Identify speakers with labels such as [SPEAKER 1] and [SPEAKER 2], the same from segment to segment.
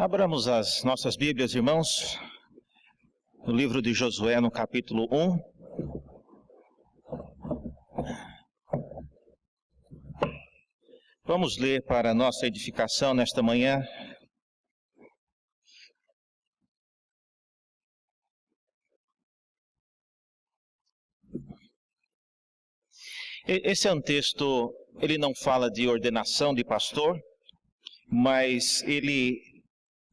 [SPEAKER 1] Abramos as nossas Bíblias, irmãos, no livro de Josué, no capítulo 1. Vamos ler para a nossa edificação nesta manhã. Esse é um texto, ele não fala de ordenação de pastor, mas ele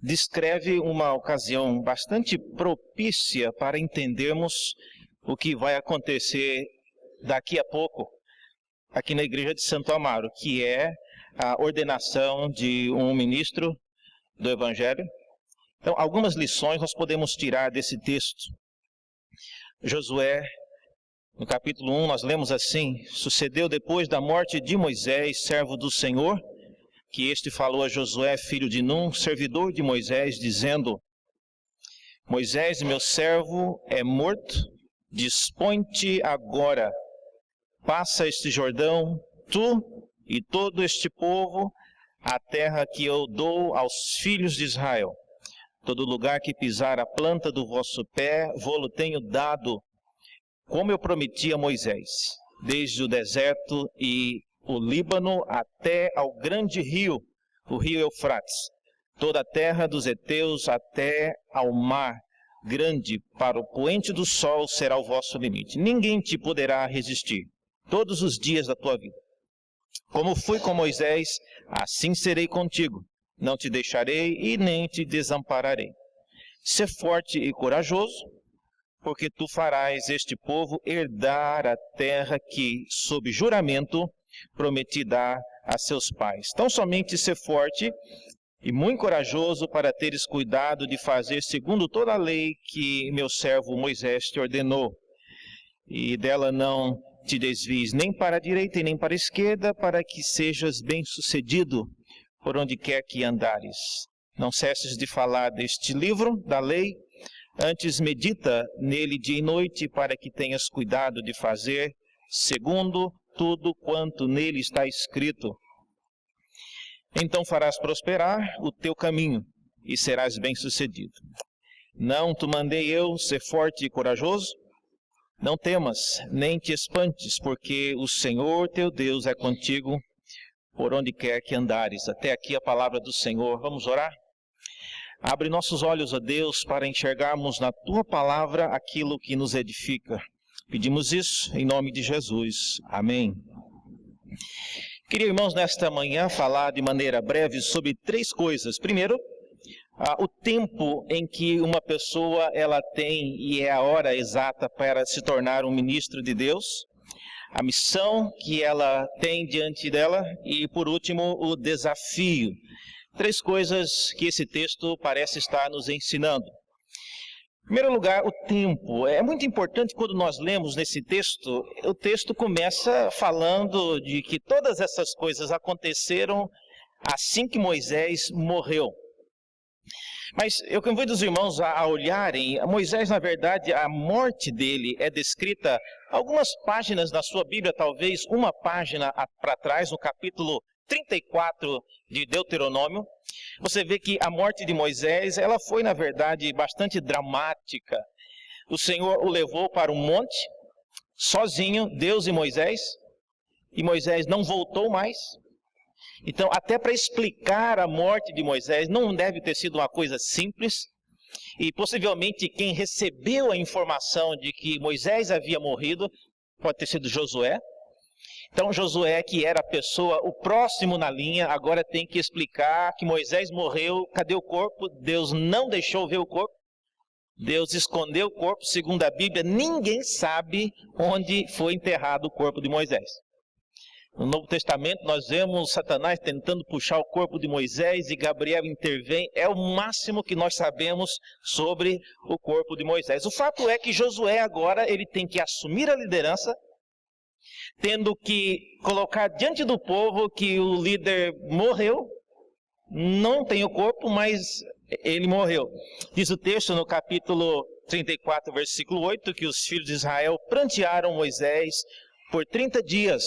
[SPEAKER 1] descreve uma ocasião bastante propícia para entendermos o que vai acontecer daqui a pouco aqui na igreja de Santo Amaro, que é a ordenação de um ministro do Evangelho. Então, algumas lições nós podemos tirar desse texto. Josué, no capítulo 1, nós lemos assim: sucedeu depois da morte de Moisés, servo do Senhor, que este falou a Josué, filho de Num, servidor de Moisés, dizendo: Moisés, meu servo, é morto, dispõe-te agora, passa este Jordão, tu e todo este povo, a terra que eu dou aos filhos de Israel. Todo lugar que pisar a planta do vosso pé, vô-lo tenho dado, como eu prometi a Moisés, desde o deserto e o Líbano até ao grande rio, o rio Eufrates, toda a terra dos heteus até ao mar grande, para o poente do sol será o vosso limite. Ninguém te poderá resistir todos os dias da tua vida. Como fui com Moisés, assim serei contigo. Não te deixarei e nem te desampararei. Sê forte e corajoso, porque tu farás este povo herdar a terra que, sob juramento, prometi dar a seus pais. Tão somente ser forte e muito corajoso para teres cuidado de fazer segundo toda a lei que meu servo Moisés te ordenou. E dela não te desvies nem para a direita e nem para a esquerda, para que sejas bem-sucedido por onde quer que andares. Não cesses de falar deste livro da lei, antes medita nele dia e noite, para que tenhas cuidado de fazer segundo tudo quanto nele está escrito. Então farás prosperar o teu caminho e serás bem-sucedido. Não te mandei eu ser forte e corajoso? Não temas, nem te espantes, porque o Senhor teu Deus é contigo por onde quer que andares. Até aqui a palavra do Senhor. Vamos orar? Abre nossos olhos, ó Deus, para enxergarmos na tua palavra aquilo que nos edifica. Pedimos isso em nome de Jesus. Amém. Queria, irmãos, nesta manhã falar de maneira breve sobre três coisas. Primeiro, o tempo em que uma pessoa ela tem e é a hora exata para se tornar um ministro de Deus. A missão que ela tem diante dela e, por último, o desafio. Três coisas que esse texto parece estar nos ensinando. Em primeiro lugar, o tempo. É muito importante quando nós lemos nesse texto, o texto começa falando de que todas essas coisas aconteceram assim que Moisés morreu. Mas eu convido os irmãos a olharem, Moisés, na verdade, a morte dele é descrita algumas páginas na sua Bíblia, talvez uma página para trás, no capítulo 34 de Deuteronômio. Você vê que a morte de Moisés, ela foi, na verdade, bastante dramática. O Senhor o levou para um monte, sozinho, Deus e Moisés não voltou mais. Então, até para explicar a morte de Moisés, não deve ter sido uma coisa simples. E possivelmente quem recebeu a informação de que Moisés havia morrido, pode ter sido Josué. Então Josué, que era a pessoa, o próximo na linha, agora tem que explicar que Moisés morreu, cadê o corpo? Deus não deixou ver o corpo. Deus escondeu o corpo, segundo a Bíblia, ninguém sabe onde foi enterrado o corpo de Moisés. No Novo Testamento nós vemos Satanás tentando puxar o corpo de Moisés e Gabriel intervém. É o máximo que nós sabemos sobre o corpo de Moisés. O fato é que Josué agora ele tem que assumir a liderança, tendo que colocar diante do povo que o líder morreu, não tem o corpo, mas ele morreu. Diz o texto no capítulo 34, versículo 8, que os filhos de Israel prantearam Moisés por 30 dias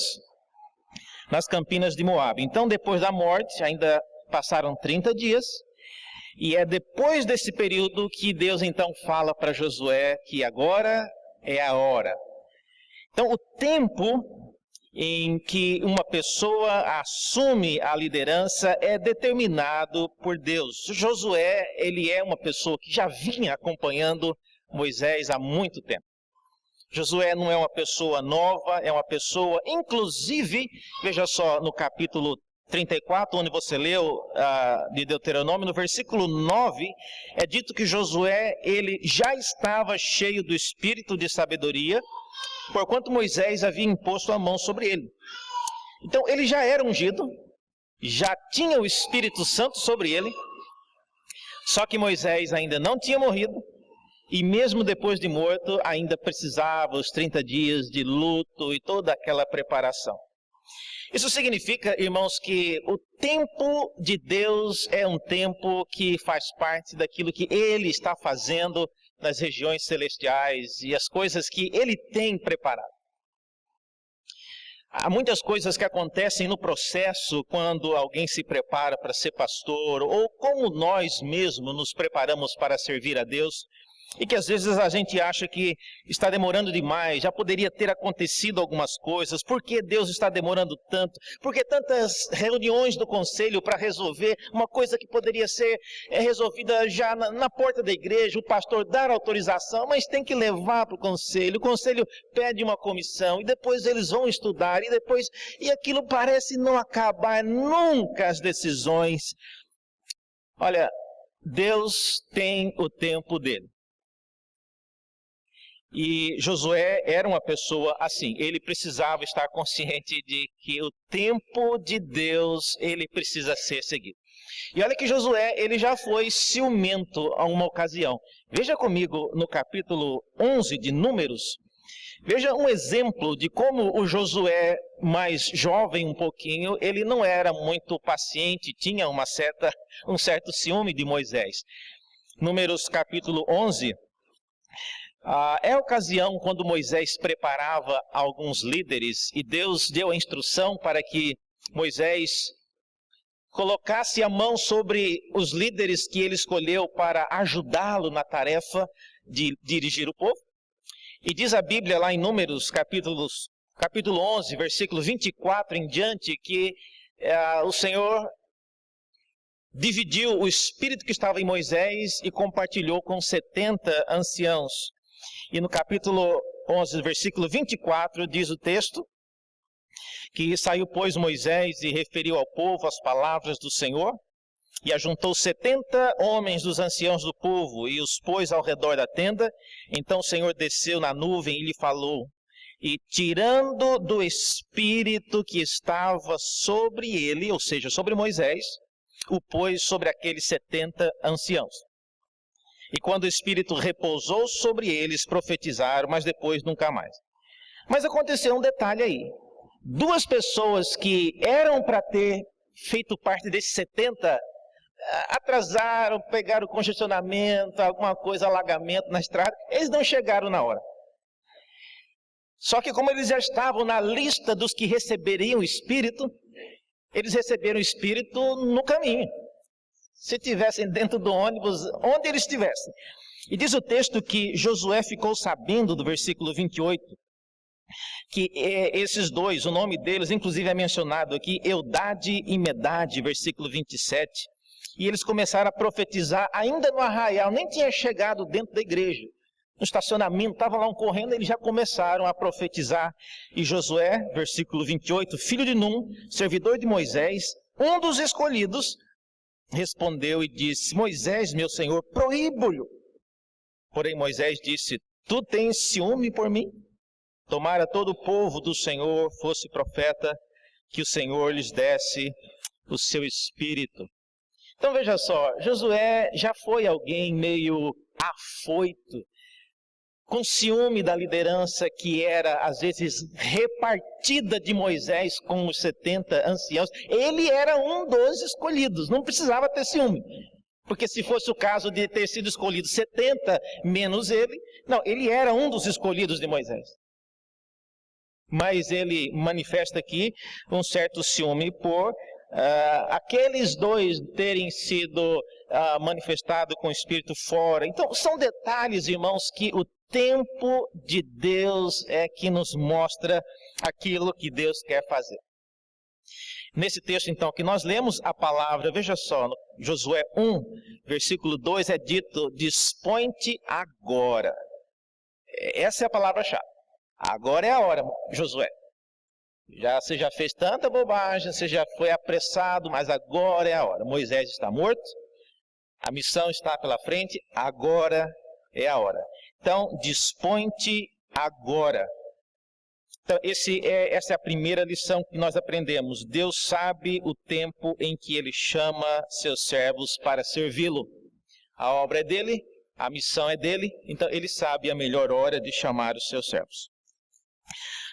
[SPEAKER 1] nas campinas de Moabe. Então, depois da morte, ainda passaram 30 dias, E é depois desse período que Deus então fala para Josué que agora é a hora. Então o tempo em que uma pessoa assume a liderança é determinado por Deus. Josué, ele é uma pessoa que já vinha acompanhando Moisés há muito tempo. Josué não é uma pessoa nova, é uma pessoa, inclusive, veja só, no capítulo 34, onde você leu de Deuteronômio, no versículo 9, é dito que Josué, ele já estava cheio do espírito de sabedoria, porquanto Moisés havia imposto a mão sobre ele. Então, ele já era ungido, já tinha o Espírito Santo sobre ele, só que Moisés ainda não tinha morrido, e mesmo depois de morto, ainda precisava os 30 dias de luto e toda aquela preparação. Isso significa, irmãos, que o tempo de Deus é um tempo que faz parte daquilo que Ele está fazendo nas regiões celestiais e as coisas que Ele tem preparado. Há muitas coisas que acontecem no processo quando alguém se prepara para ser pastor, ou como nós mesmos nos preparamos para servir a Deus, e que às vezes a gente acha que está demorando demais, já poderia ter acontecido algumas coisas. Por que Deus está demorando tanto? Por que tantas reuniões do conselho para resolver uma coisa que poderia ser resolvida já na porta da igreja, o pastor dar autorização, mas tem que levar para o conselho pede uma comissão, e depois eles vão estudar, e aquilo parece não acabar nunca as decisões. Olha, Deus tem o tempo dele. E Josué era uma pessoa assim, ele precisava estar consciente de que o tempo de Deus, ele precisa ser seguido. E olha que Josué, ele já foi ciumento a uma ocasião. Veja comigo no capítulo 11 de Números, veja um exemplo de como o Josué, mais jovem um pouquinho, ele não era muito paciente, tinha um certo ciúme de Moisés. Números capítulo 11... é a ocasião quando Moisés preparava alguns líderes e Deus deu a instrução para que Moisés colocasse a mão sobre os líderes que ele escolheu para ajudá-lo na tarefa de dirigir o povo. E diz a Bíblia lá em Números capítulo 11, versículo 24 em diante, que o Senhor dividiu o espírito que estava em Moisés e compartilhou com 70 anciãos. E no capítulo 11, versículo 24, diz o texto, que saiu, pois, Moisés e referiu ao povo as palavras do Senhor, e ajuntou 70 homens dos anciãos do povo, e os pôs ao redor da tenda. Então o Senhor desceu na nuvem e lhe falou, e tirando do espírito que estava sobre ele, ou seja, sobre Moisés, o pôs sobre aqueles 70 anciãos. E quando o Espírito repousou sobre eles, profetizaram, mas depois nunca mais. Mas aconteceu um detalhe aí. Duas pessoas que eram para ter feito parte desses 70, atrasaram, pegaram congestionamento, alguma coisa, alagamento na estrada, eles não chegaram na hora. Só que como eles já estavam na lista dos que receberiam o Espírito, eles receberam o Espírito no caminho. Se estivessem dentro do ônibus, onde eles estivessem. E diz o texto que Josué ficou sabendo, do versículo 28, que esses dois, o nome deles inclusive é mencionado aqui, Eldade e Medade, versículo 27, e eles começaram a profetizar ainda no arraial, nem tinha chegado dentro da igreja. No estacionamento, estava lá um correndo, eles já começaram a profetizar. E Josué, versículo 28, filho de Num, servidor de Moisés, um dos escolhidos, respondeu e disse, Moisés, meu senhor, proíbo-lhe. Porém Moisés disse, tu tens ciúme por mim? Tomara todo o povo do Senhor fosse profeta, que o Senhor lhes desse o seu espírito. Então veja só, Josué já foi alguém meio afoito, com ciúme da liderança que era, às vezes, repartida de Moisés com os 70 anciãos. Ele era um dos escolhidos, não precisava ter ciúme. Porque se fosse o caso de ter sido escolhido 70 menos ele, não, ele era um dos escolhidos de Moisés. Mas ele manifesta aqui um certo ciúme por aqueles dois terem sido manifestados com o Espírito fora. Então, são detalhes, irmãos, que o tempo de Deus é que nos mostra aquilo que Deus quer fazer. Nesse texto, então, que nós lemos a palavra, veja só, no Josué 1, versículo 2, é dito, dispõe-te agora. Essa é a palavra-chave. Agora é a hora, Josué. Você já fez tanta bobagem, você já foi apressado, mas agora é a hora. Moisés está morto, a missão está pela frente, agora é a hora. Então, dispõe-te agora. Então, essa é a primeira lição que nós aprendemos. Deus sabe o tempo em que Ele chama seus servos para servi-lo. A obra é dele, a missão é dele, então Ele sabe a melhor hora de chamar os seus servos.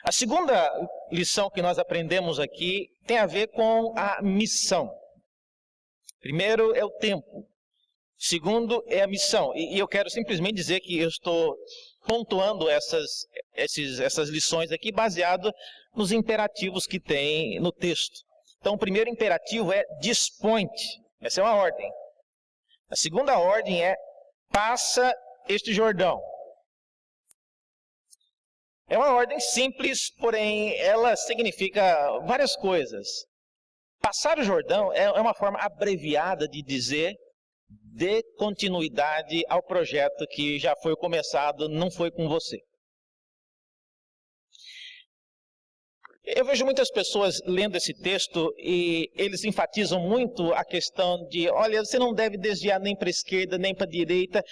[SPEAKER 1] A segunda lição que nós aprendemos aqui tem a ver com a missão. Primeiro é o tempo. Segundo é a missão. E eu quero simplesmente dizer que eu estou pontuando essas lições aqui baseado nos imperativos que tem no texto. Então, o primeiro imperativo é dispõe-te. Essa é uma ordem. A segunda ordem é passa este Jordão. É uma ordem simples, porém ela significa várias coisas. Passar o Jordão é uma forma abreviada de dizer dê continuidade ao projeto que já foi começado, não foi com você. Eu vejo muitas pessoas lendo esse texto e eles enfatizam muito a questão de, olha, você não deve desviar nem para a esquerda, nem para a direita.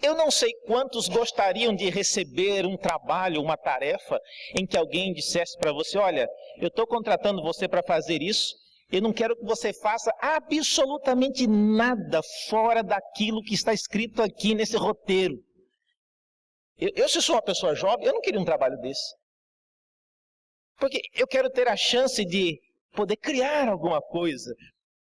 [SPEAKER 1] Eu não sei quantos gostariam de receber um trabalho, uma tarefa, em que alguém dissesse para você, olha, eu estou contratando você para fazer isso, eu não quero que você faça absolutamente nada fora daquilo que está escrito aqui nesse roteiro. Se sou uma pessoa jovem, eu não queria um trabalho desse. Porque eu quero ter a chance de poder criar alguma coisa,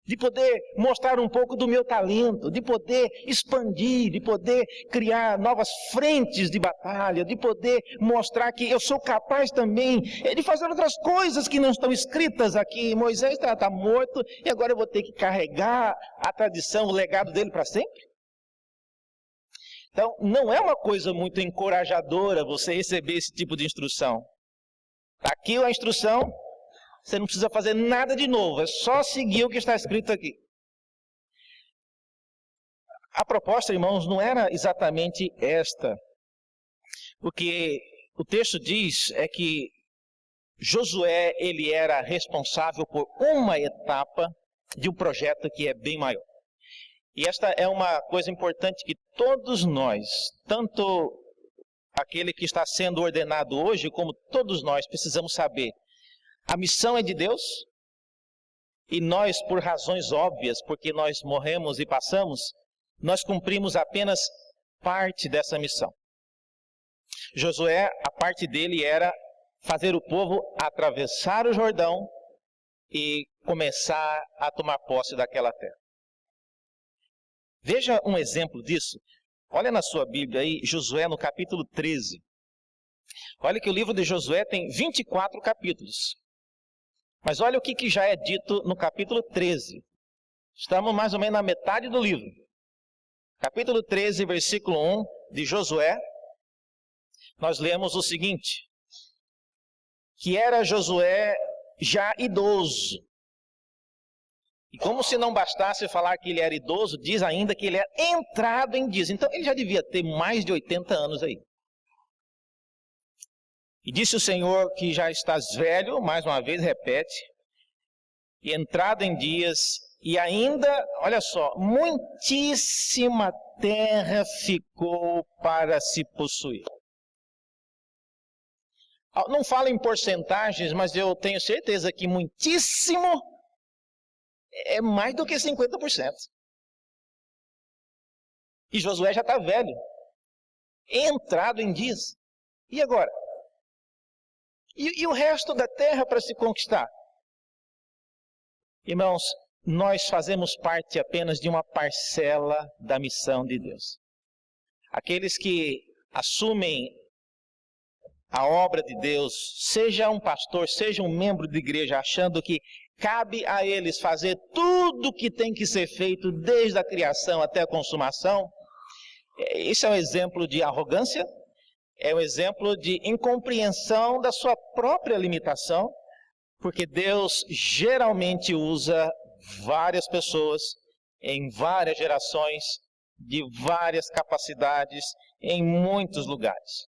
[SPEAKER 1] de poder mostrar um pouco do meu talento, de poder expandir, de poder criar novas frentes de batalha, de poder mostrar que eu sou capaz também de fazer outras coisas que não estão escritas aqui. Moisés está morto e agora eu vou ter que carregar a tradição, o legado dele para sempre? Então, não é uma coisa muito encorajadora você receber esse tipo de instrução. Está aqui a instrução. Você não precisa fazer nada de novo, é só seguir o que está escrito aqui. A proposta, irmãos, não era exatamente esta. O que o texto diz é que Josué, ele era responsável por uma etapa de um projeto que é bem maior. E esta é uma coisa importante que todos nós, tanto aquele que está sendo ordenado hoje, como todos nós precisamos saber. A missão é de Deus e nós, por razões óbvias, porque nós morremos e passamos, nós cumprimos apenas parte dessa missão. Josué, a parte dele era fazer o povo atravessar o Jordão e começar a tomar posse daquela terra. Veja um exemplo disso. Olha na sua Bíblia aí, Josué no capítulo 13. Olha que o livro de Josué tem 24 capítulos. Mas olha o que já é dito no capítulo 13. Estamos mais ou menos na metade do livro. Capítulo 13, versículo 1 de Josué. Nós lemos o seguinte. Que era Josué já idoso. E como se não bastasse falar que ele era idoso, diz ainda que ele era entrado em dias. Então ele já devia ter mais de 80 anos aí. E disse o Senhor que já estás velho, mais uma vez repete, e entrado em dias, e ainda, olha só, muitíssima terra ficou para se possuir. Não falo em porcentagens, mas eu tenho certeza que muitíssimo é mais do que 50%. E Josué já está velho, entrado em dias. E agora? E o resto da terra para se conquistar? Irmãos, nós fazemos parte apenas de uma parcela da missão de Deus. Aqueles que assumem a obra de Deus, seja um pastor, seja um membro de igreja, achando que cabe a eles fazer tudo o que tem que ser feito, desde a criação até a consumação, isso é um exemplo de arrogância, é um exemplo de incompreensão da sua própria limitação, porque Deus geralmente usa várias pessoas, em várias gerações, de várias capacidades, em muitos lugares.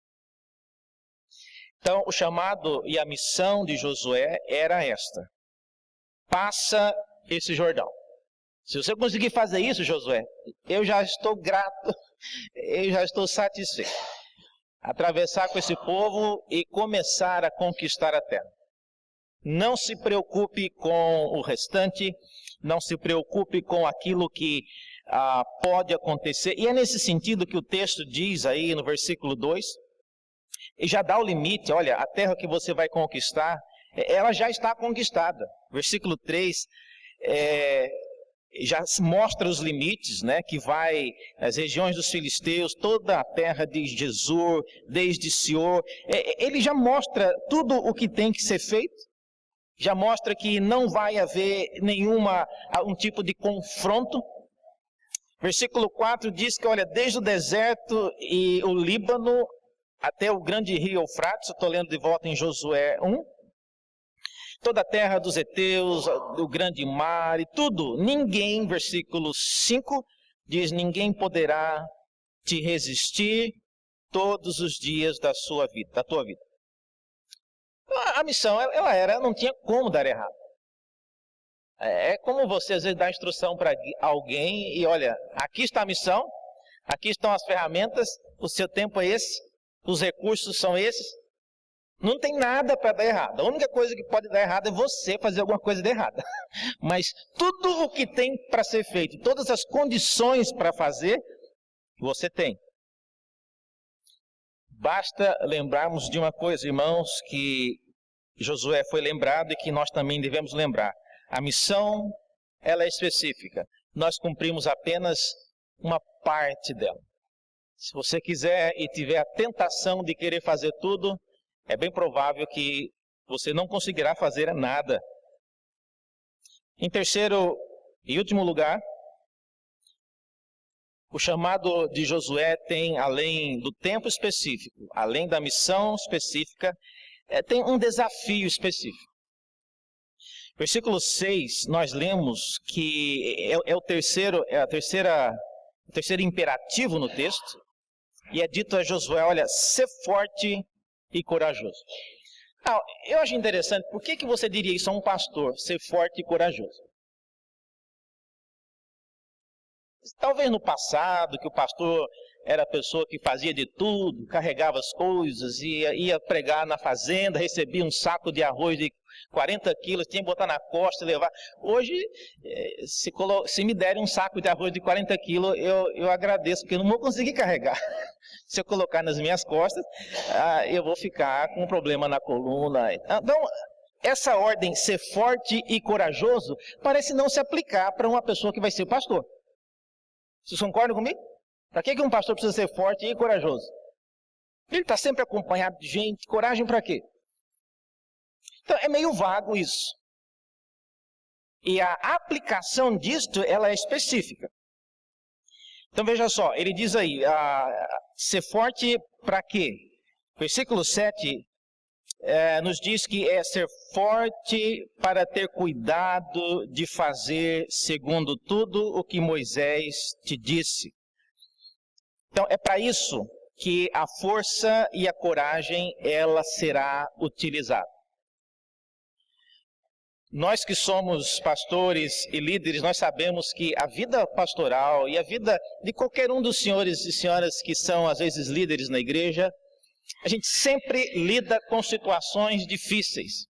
[SPEAKER 1] Então, o chamado e a missão de Josué era esta: passa esse Jordão. Se você conseguir fazer isso, Josué, eu já estou grato, eu já estou satisfeito. Atravessar com esse povo e começar a conquistar a terra. Não se preocupe com o restante, não se preocupe com aquilo que pode acontecer. E é nesse sentido que o texto diz aí no versículo 2, e já dá o limite: olha, a terra que você vai conquistar, ela já está conquistada. Versículo 3 já mostra os limites, né, que vai as regiões dos filisteus, toda a terra de Jesur, desde Sior. Ele já mostra tudo o que tem que ser feito, já mostra que não vai haver um tipo de confronto. Versículo 4 diz que, olha, desde o deserto e o Líbano até o grande rio Eufrates, eu estou lendo de volta em Josué 1, toda a terra dos heteus, do grande mar e tudo, ninguém, versículo 5, diz: ninguém poderá te resistir todos os dias da tua vida. A missão, ela não tinha como dar errado. É como você às vezes dá instrução para alguém e olha, aqui está a missão, aqui estão as ferramentas, o seu tempo é esse, os recursos são esses. Não tem nada para dar errado. A única coisa que pode dar errado é você fazer alguma coisa de errada. Mas tudo o que tem para ser feito, todas as condições para fazer, você tem. Basta lembrarmos de uma coisa, irmãos, que Josué foi lembrado e que nós também devemos lembrar. A missão, ela é específica. Nós cumprimos apenas uma parte dela. Se você quiser e tiver a tentação de querer fazer tudo, é bem provável que você não conseguirá fazer nada. Em terceiro e último lugar, o chamado de Josué tem, além do tempo específico, além da missão específica, tem um desafio específico. Versículo 6, nós lemos que é o terceiro imperativo no texto, e é dito a Josué: olha, ser forte e corajoso. Eu acho interessante, por que você diria isso a um pastor, ser forte e corajoso? Talvez no passado, que o pastor era a pessoa que fazia de tudo, carregava as coisas, ia pregar na fazenda, recebia um saco de arroz de 40 quilos, tinha que botar na costa e levar. Hoje, se me derem um saco de arroz de 40 quilos, eu agradeço, porque eu não vou conseguir carregar. Se eu colocar nas minhas costas, eu vou ficar com um problema na coluna. Então, essa ordem, ser forte e corajoso, parece não se aplicar para uma pessoa que vai ser pastor. Vocês concordam comigo? Para que um pastor precisa ser forte e corajoso? Ele está sempre acompanhado de gente. Coragem para quê? Então, é meio vago isso. E a aplicação disto, ela é específica. Então, veja só, ele diz aí, ser forte para quê? Versículo 7 nos diz que é ser forte para ter cuidado de fazer segundo tudo o que Moisés te disse. Então, é para isso que a força e a coragem, ela será utilizada. Nós que somos pastores e líderes, nós sabemos que a vida pastoral e a vida de qualquer um dos senhores e senhoras que são, às vezes, líderes na igreja, a gente sempre lida com situações difíceis.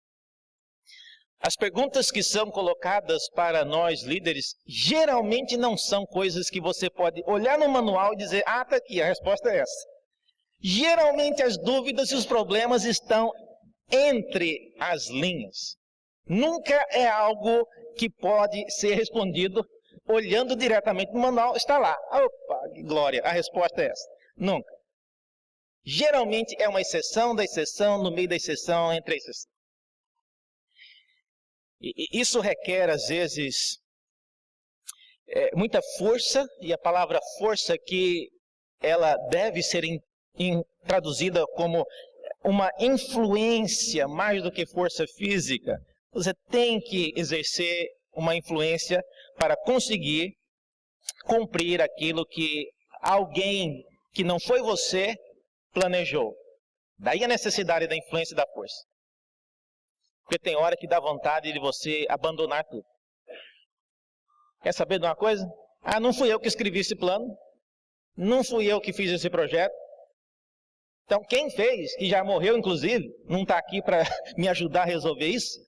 [SPEAKER 1] As perguntas que são colocadas para nós líderes, geralmente não são coisas que você pode olhar no manual e dizer: está aqui, a resposta é essa. Geralmente as dúvidas e os problemas estão entre as linhas. Nunca é algo que pode ser respondido olhando diretamente no manual, está lá. Opa, que glória, a resposta é essa. Nunca. Geralmente é uma exceção da exceção, no meio da exceção, entre a exceção. E isso requer, às vezes, muita força, e a palavra força aqui, ela deve ser traduzida como uma influência mais do que força física. Você tem que exercer uma influência para conseguir cumprir aquilo que alguém que não foi você planejou. Daí a necessidade da influência e da força. Porque tem hora que dá vontade de você abandonar tudo. Quer saber de uma coisa? Não fui eu que escrevi esse plano. Não fui eu que fiz esse projeto. Então quem fez, que já morreu inclusive, não está aqui para me ajudar a resolver isso.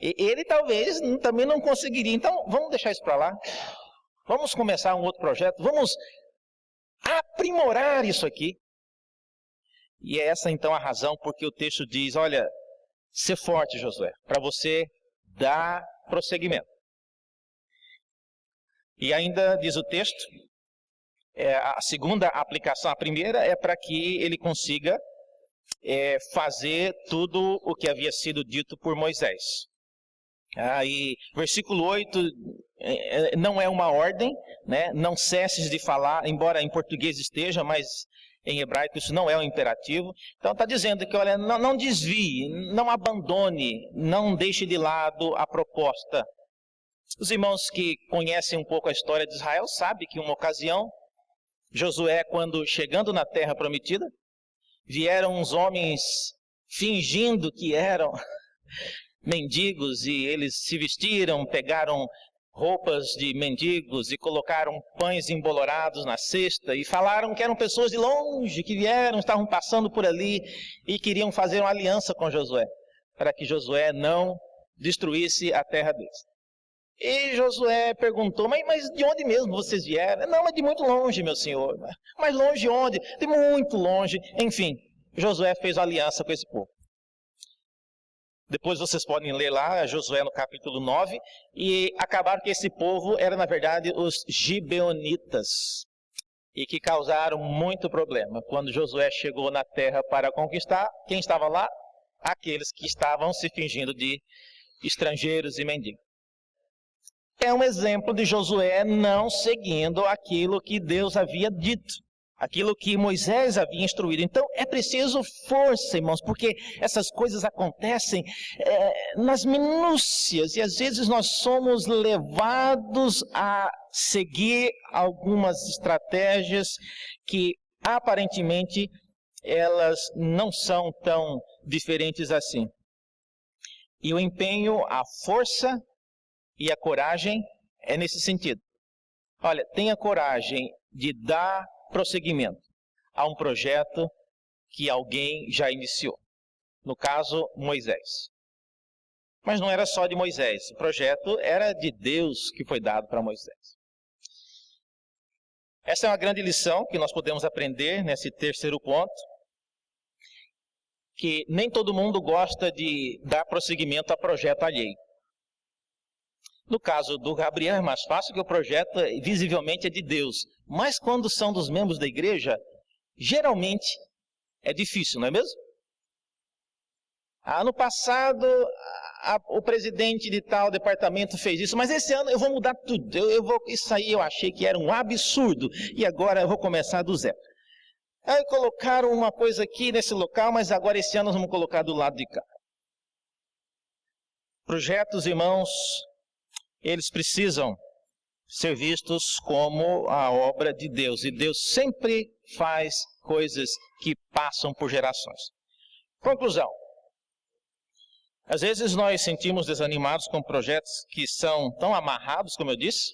[SPEAKER 1] Ele talvez também não conseguiria. Então vamos deixar isso para lá. Vamos começar um outro projeto. Vamos aprimorar isso aqui. E é essa então a razão porque o texto diz, olha, ser forte, Josué, para você dar prosseguimento. E ainda diz o texto, a segunda aplicação, a primeira é para que ele consiga fazer tudo o que havia sido dito por Moisés. E versículo 8 não é uma ordem, né? Não cesses de falar, embora em português esteja, mas em hebraico isso não é um imperativo. Então está dizendo que, olha, não desvie, não abandone, não deixe de lado a proposta. Os irmãos que conhecem um pouco a história de Israel sabem que uma ocasião, Josué, quando chegando na terra prometida, vieram uns homens fingindo que eram mendigos e eles se vestiram, pegaram roupas de mendigos e colocaram pães embolorados na cesta e falaram que eram pessoas de longe, que vieram, estavam passando por ali e queriam fazer uma aliança com Josué, para que Josué não destruísse a terra deles. E Josué perguntou, mas de onde mesmo vocês vieram? Não, mas de muito longe, meu senhor. Mas longe onde? De muito longe. Enfim, Josué fez aliança com esse povo. Depois vocês podem ler lá, Josué no capítulo 9, e acabaram que esse povo era, na verdade, os gibeonitas, e que causaram muito problema. Quando Josué chegou na terra para conquistar, quem estava lá? Aqueles que estavam se fingindo de estrangeiros e mendigos. É um exemplo de Josué não seguindo aquilo que Deus havia dito, aquilo que Moisés havia instruído. Então é preciso força, irmãos, porque essas coisas acontecem nas minúcias e às vezes nós somos levados a seguir algumas estratégias que aparentemente elas não são tão diferentes assim. E o empenho, a força e a coragem é nesse sentido. Olha, tenha coragem de dar prosseguimento a um projeto que alguém já iniciou. No caso, Moisés. Mas não era só de Moisés. O projeto era de Deus que foi dado para Moisés. Essa é uma grande lição que nós podemos aprender nesse terceiro ponto. Que nem todo mundo gosta de dar prosseguimento a projeto alheio. No caso do Gabriel é mais fácil, que o projeto visivelmente é de Deus. Mas quando são dos membros da igreja, geralmente é difícil, não é mesmo? Ano passado, o presidente de tal departamento fez isso, mas esse ano eu vou mudar tudo. Isso aí eu achei que era um absurdo, e agora eu vou começar do zero. Aí colocaram uma coisa aqui nesse local, mas agora esse ano nós vamos colocar do lado de cá. Projetos, irmãos, eles precisam ser vistos como a obra de Deus. E Deus sempre faz coisas que passam por gerações. Conclusão. Às vezes nós sentimos desanimados com projetos que são tão amarrados, como eu disse,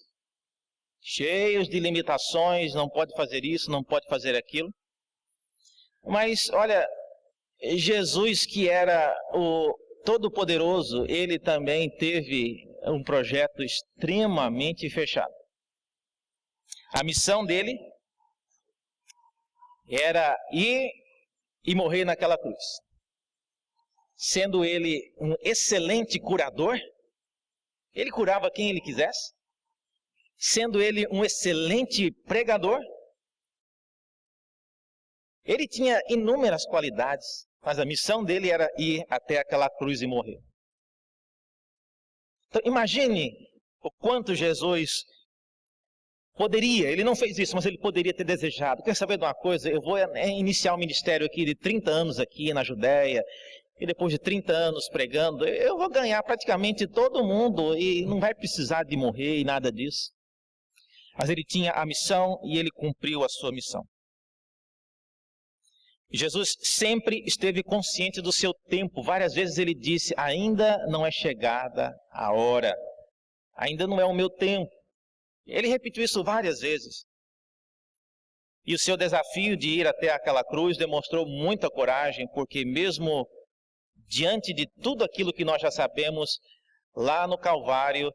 [SPEAKER 1] cheios de limitações, não pode fazer isso, não pode fazer aquilo. Mas, olha, Jesus, que era o Todo-Poderoso, ele também teve um projeto extremamente fechado. A missão dele era ir e morrer naquela cruz. Sendo ele um excelente curador, ele curava quem ele quisesse. Sendo ele um excelente pregador, Ele tinha inúmeras qualidades, mas a missão dele era ir até aquela cruz e morrer. Então, imagine o quanto Jesus poderia, ele não fez isso, mas ele poderia ter desejado. Quer saber de uma coisa? Eu vou iniciar um ministério aqui de 30 anos aqui na Judéia, e depois de 30 anos pregando, eu vou ganhar praticamente todo mundo e não vai precisar de morrer e nada disso. Mas ele tinha a missão e ele cumpriu a sua missão. E Jesus sempre esteve consciente do seu tempo. Várias vezes ele disse, ainda não é chegada a hora, ainda não é o meu tempo. Ele repetiu isso várias vezes. E o seu desafio de ir até aquela cruz demonstrou muita coragem, porque mesmo diante de tudo aquilo que nós já sabemos, lá no Calvário,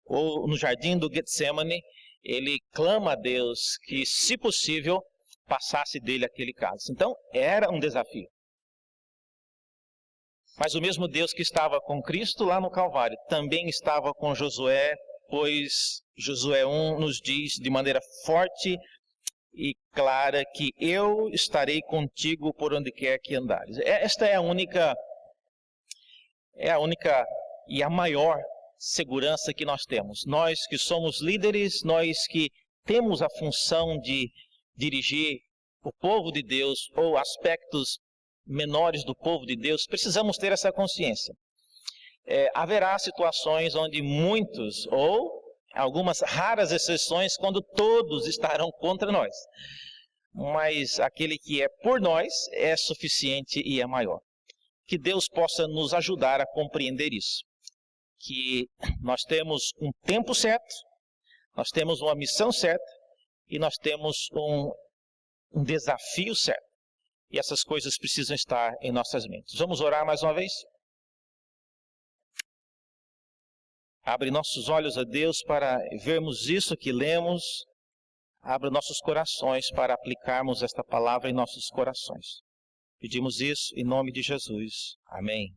[SPEAKER 1] ou no jardim do Getsemane, ele clama a Deus que, se possível, passasse dele aquele caso. Então, era um desafio. Mas o mesmo Deus que estava com Cristo lá no Calvário, também estava com Josué, pois Josué 1 nos diz de maneira forte e clara que eu estarei contigo por onde quer que andares. Esta é a única e a maior segurança que nós temos. Nós que somos líderes, nós que temos a função de dirigir o povo de Deus ou aspectos menores do povo de Deus, precisamos ter essa consciência. Haverá situações onde muitos, ou algumas raras exceções, quando todos estarão contra nós. Mas aquele que é por nós é suficiente e é maior. Que Deus possa nos ajudar a compreender isso. Que nós temos um tempo certo, nós temos uma missão certa e nós temos um desafio certo. E essas coisas precisam estar em nossas mentes. Vamos orar mais uma vez? Abre nossos olhos a Deus para vermos isso que lemos. Abra nossos corações para aplicarmos esta palavra em nossos corações. Pedimos isso em nome de Jesus. Amém.